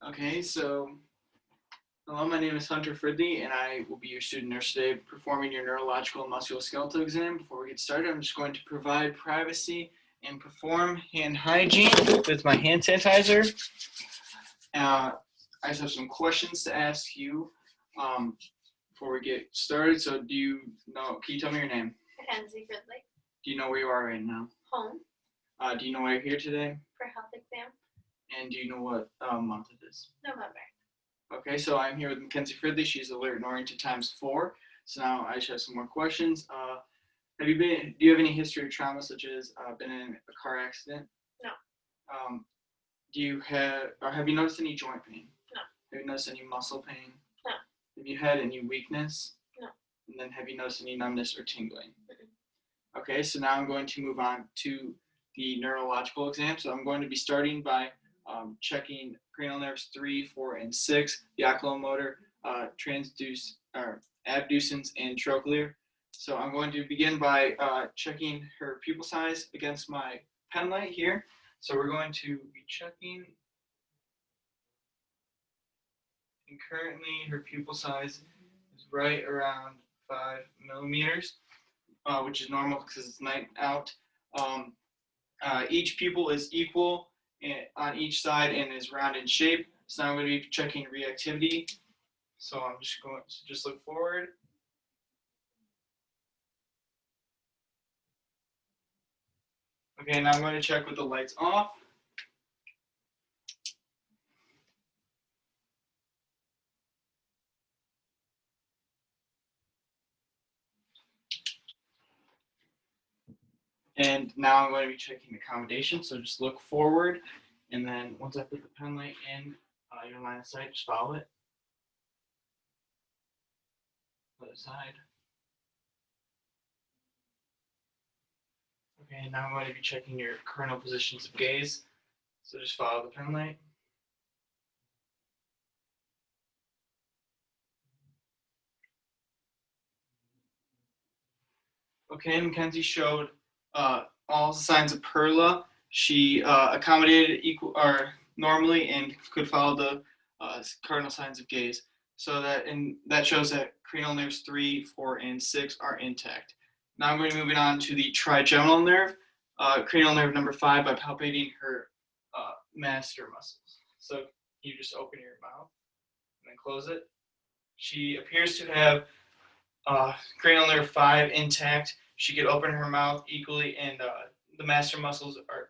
Okay, so hello, my name is Hunter Fridley, and I will be your student nurse today performing your neurological and musculoskeletal exam. Before we get started, I'm just going to provide privacy and perform hand hygiene with my hand sanitizer. I just have some questions to ask you before we get started. So can you tell me your name? Mackenzie Ridley. Do you know where you are right now? Home. Do you know why you're here today? For health exam. And do you know what month it is? November. Okay, so I'm here with Mackenzie Fridley. She's alert and oriented ×4. So now I just have some more questions. Do you have any history of trauma, such as been in a car accident? No. Have you noticed any joint pain? No. Have you noticed any muscle pain? No. Have you had any weakness? No. And then have you noticed any numbness or tingling? Mm-mm. Okay, so now I'm going to move on to the neurological exam. So I'm going to be starting by checking cranial nerves 3, 4, and 6, the oculomotor, abducens, and trochlear. So I'm going to begin by checking her pupil size against my pen light here. So we're going to be checking, and currently her pupil size is right around 5 millimeters, which is normal because it's night out. Each pupil is equal on each side and is round in shape. So now I'm going to be checking reactivity. So I'm just going to just look forward. Okay, now I'm going to check with the lights off. And now I'm going to be checking accommodation. So just look forward. And then once I put the pen light in your line of sight, just follow it. Other side. Okay, now I'm going to be checking your coronal positions of gaze. So just follow the pen light. Okay, Mackenzie showed all signs of Perla. She accommodated normally and could follow the cardinal signs of gaze. So that shows that cranial nerves 3, 4, and 6 are intact. Now I'm going to be moving on to the trigeminal nerve, cranial nerve number 5, by palpating her masseter muscles. So you just open your mouth and then close it. She appears to have cranial nerve 5 intact. She could open her mouth equally, and the masseter muscles are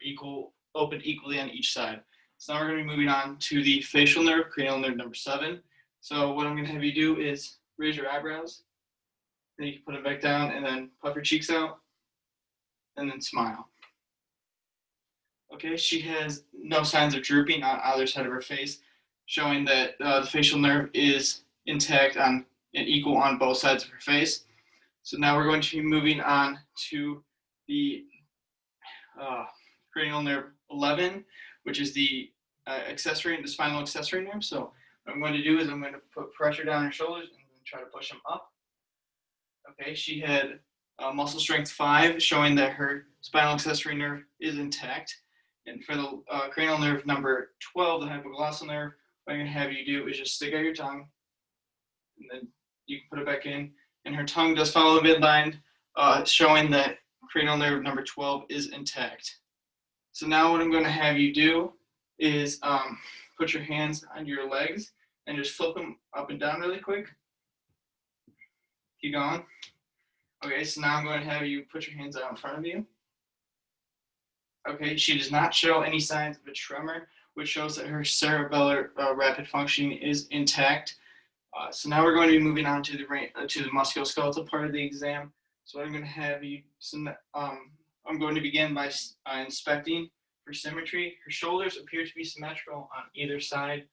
opened equally on each side. So now we're going to be moving on to the facial nerve, cranial nerve number 7. So what I'm going to have you do is raise your eyebrows, then you can put them back down, and then puff your cheeks out, and then smile. Okay, she has no signs of drooping on either side of her face, showing that the facial nerve is intact and equal on both sides of her face. So now we're going to be moving on to the cranial nerve 11, which is the spinal accessory nerve. So what I'm going to do is I'm going to put pressure down her shoulders and try to push them up. Okay, she had muscle strength 5, showing that her spinal accessory nerve is intact. And for the cranial nerve number 12, the hypoglossal nerve, what I'm going to have you do is just stick out your tongue, and then you can put it back in. And her tongue does follow the midline, showing that cranial nerve number 12 is intact. So now what I'm going to have you do is put your hands on your legs and just flip them up and down really quick. Keep going. Okay, so now I'm going to have you put your hands out in front of you. Okay, she does not show any signs of a tremor, which shows that her cerebellar rapid functioning is intact. So now we're going to be moving on to the musculoskeletal part of the exam. So what I'm going to have you, I'm going to begin by inspecting for symmetry. Her shoulders appear to be symmetrical on either side.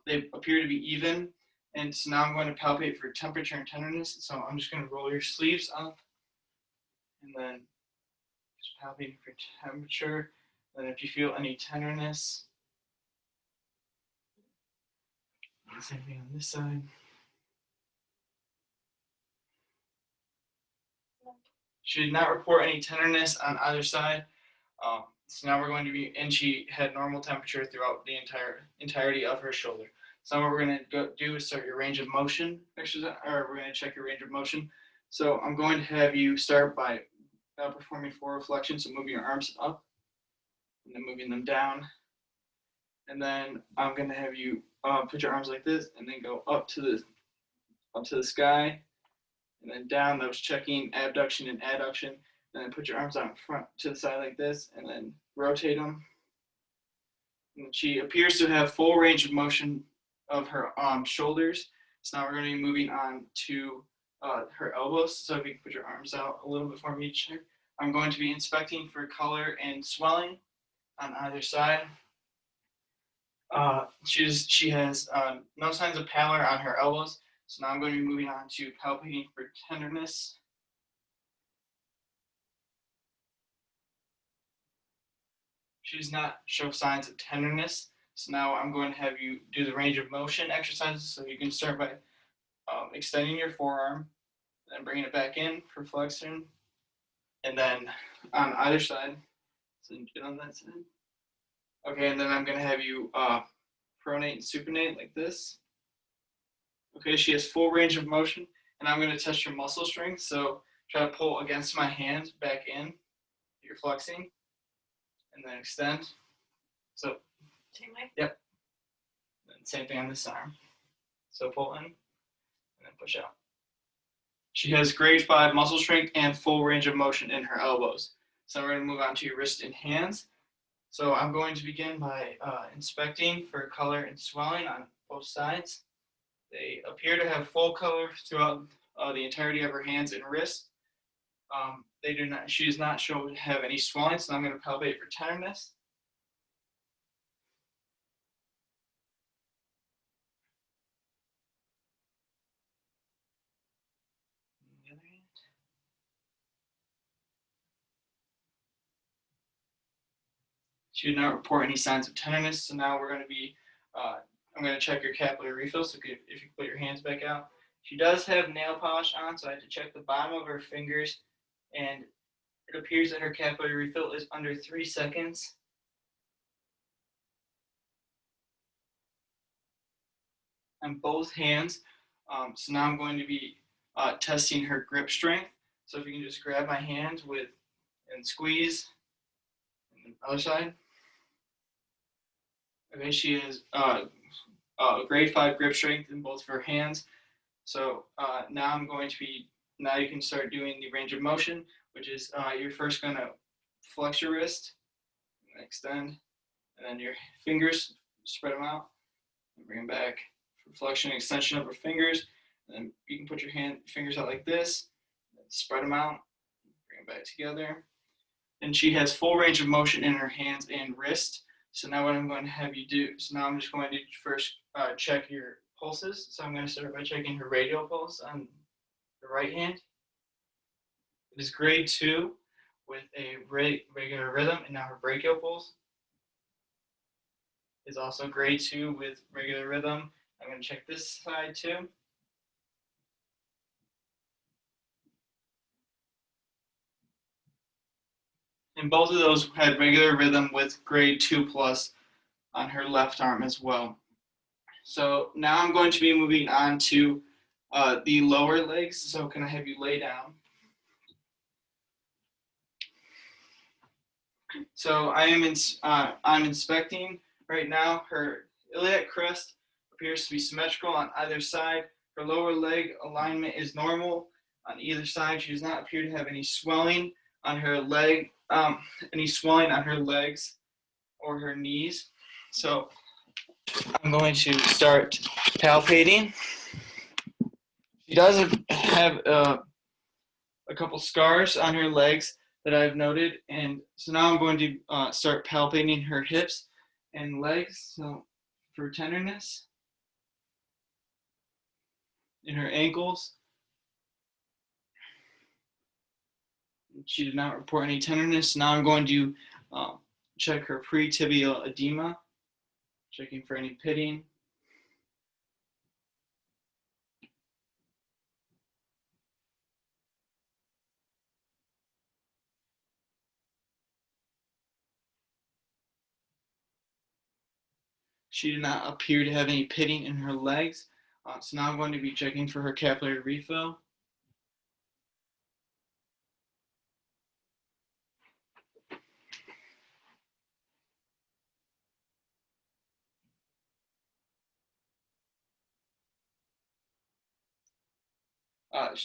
They appear to be even. And so now I'm going to palpate for temperature and tenderness. So I'm just going to roll your sleeves up and then just palpating for temperature. And if you feel any tenderness, same thing on this side. She did not report any tenderness on either side. So now we're going to be, and she had normal temperature throughout the entirety of her shoulder. So what we're going to do is start your range of motion exercise, or we're going to check your range of motion. So I'm going to have you start by performing forward flexion, so moving your arms up and then moving them down. And then I'm going to have you put your arms like this and then go up to the sky and then down. That was checking abduction and adduction. And then put your arms out in front to the side like this and then rotate them. And she appears to have full range of motion of her shoulders. So now we're going to be moving on to her elbows. So if you can put your arms out a little bit for me to check. I'm going to be inspecting for color and swelling on either side. She has no signs of pallor on her elbows. So now I'm going to be moving on to palpating for tenderness. She does not show signs of tenderness. So now I'm going to have you do the range of motion exercises. So you can start by extending your forearm, then bringing it back in for flexion, and then on either side. So you get on that side. Okay, and then I'm going to have you pronate and supinate like this. Okay, she has full range of motion, and I'm going to test your muscle strength. So try to pull against my hand back in. You're flexing, and then extend. So, Same way? yep. And same thing on this arm. So pull in, and then push out. She has grade 5 muscle strength and full range of motion in her elbows. So we're going to move on to your wrist and hands. So I'm going to begin by inspecting for color and swelling on both sides. They appear to have full color throughout the entirety of her hands and wrists. She does not show to have any swelling, so I'm going to palpate for tenderness. She did not report any signs of tenderness, so now we're going to be, I'm going to check your capillary refill, so if you put your hands back out. She does have nail polish on, so I had to check the bottom of her fingers, and it appears that her capillary refill is under 3 seconds. On both hands. So now I'm going to be testing her grip strength. So if you can just grab my hand and squeeze, and the other side. Okay, she has grade 5 grip strength in both of her hands. So now you can start doing the range of motion, which is you're first going to flex your wrist, and extend, and then your fingers, spread them out, and bring them back. Flexion and extension of her fingers. And then you can put your fingers out like this, spread them out, bring them back together. And she has full range of motion in her hands and wrist. So now what I'm going to have you do, so now I'm just going to first check your pulses. So I'm going to start by checking her radial pulse on the right hand. It is grade 2 with a regular rhythm, and now her brachial pulse is also grade 2 with regular rhythm. I'm going to check this side too. And both of those had regular rhythm with grade 2 plus on her left arm as well. So now I'm going to be moving on to the lower legs. So can I have you lay down? So I'm inspecting right now. Her iliac crest appears to be symmetrical on either side. Her lower leg alignment is normal on either side. She does not appear to have any swelling on her leg, any swelling on her legs or her knees. So I'm going to start palpating. She does have a couple scars on her legs that I've noted, and so now I'm going to start palpating her hips and legs, so for tenderness, in her ankles. She did not report any tenderness. Now I'm going to check her pre-tibial edema, checking for any pitting. She did not appear to have any pitting in her legs. So now I'm going to be checking for her capillary refill.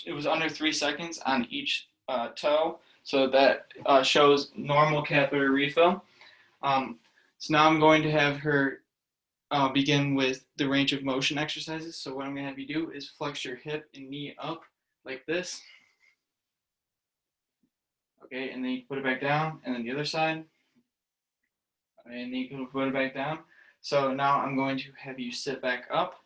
It was under 3 seconds on each toe, so that shows normal capillary refill. So now I'm going to have her begin with the range of motion exercises. So what I'm going to have you do is flex your hip and knee up like this. Okay, and then you put it back down, and then the other side. And then you can put it back down. So now I'm going to have you sit back up.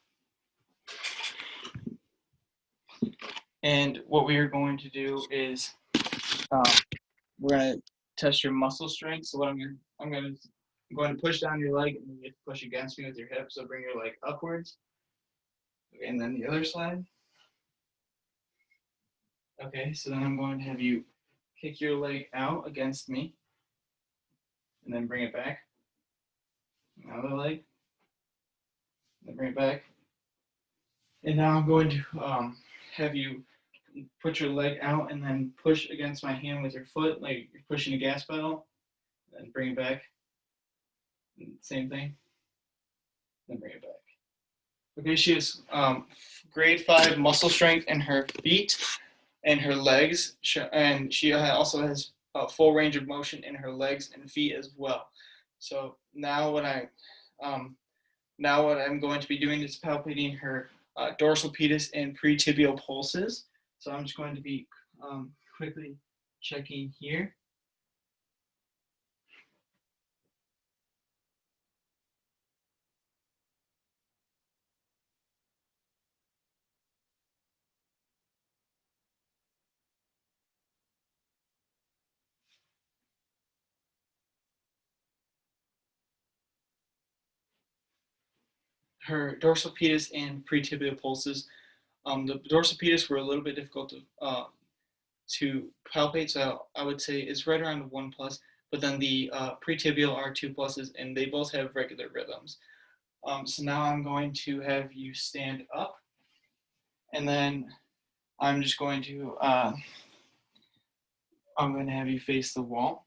And what we are going to do is we're going to test your muscle strength. So what I'm going to push down your leg, and you push against me with your hip. So bring your leg upwards. Okay, and then the other side. Okay, so then I'm going to have you kick your leg out against me, and then bring it back. Another leg, then bring it back. And now I'm going to have you put your leg out and then push against my hand with your foot, like you're pushing a gas pedal, then bring it back. Same thing, then bring it back. Okay, she has grade 5 muscle strength in her feet and her legs, and she also has a full range of motion in her legs and feet as well. So now what I'm going to be doing is palpating her dorsal pedis and pretibial pulses. So I'm just going to be quickly checking here. Her dorsal pedis and pretibial pulses. The dorsal pedis were a little bit difficult to palpate, so I would say it's right around 1+, but then the pretibial are 2+, and they both have regular rhythms. So now I'm going to have you stand up, and then I'm just going to have you face the wall,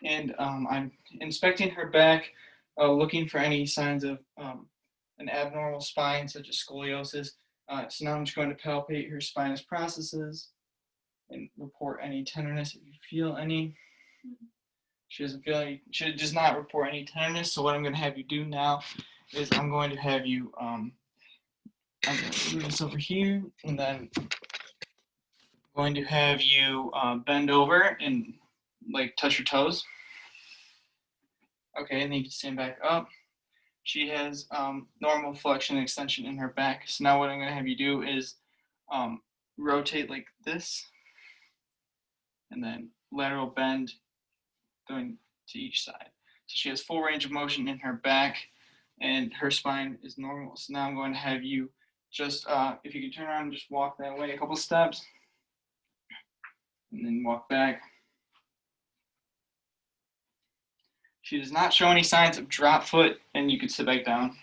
and I'm inspecting her back, looking for any signs of an abnormal spine, such as scoliosis. So now I'm just going to palpate her spinous processes and report any tenderness if you feel any. She doesn't feel any. She does not report any tenderness. So what I'm going to have you do now is I'm going to have you. I'm going to move this over here, and then I'm going to have you bend over and like touch your toes. Okay, and then you can stand back up. She has normal flexion and extension in her back. So now what I'm going to have you do is rotate like this, and then lateral bend going to each side. So she has full range of motion in her back, and her spine is normal. So now I'm going to have you just, if you can turn around and just walk that way a couple steps, and then walk back. She does not show any signs of drop foot, and you can sit back down.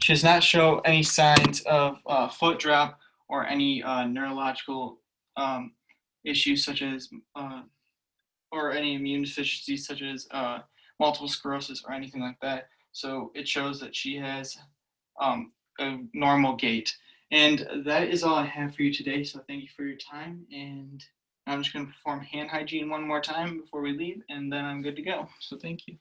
She does not show any signs of foot drop or any neurological issues such as, or any immune deficiencies such as multiple sclerosis or anything like that. So it shows that she has a normal gait. And that is all I have for you today. So thank you for your time. And I'm just going to perform hand hygiene one more time before we leave, and then I'm good to go. So thank you.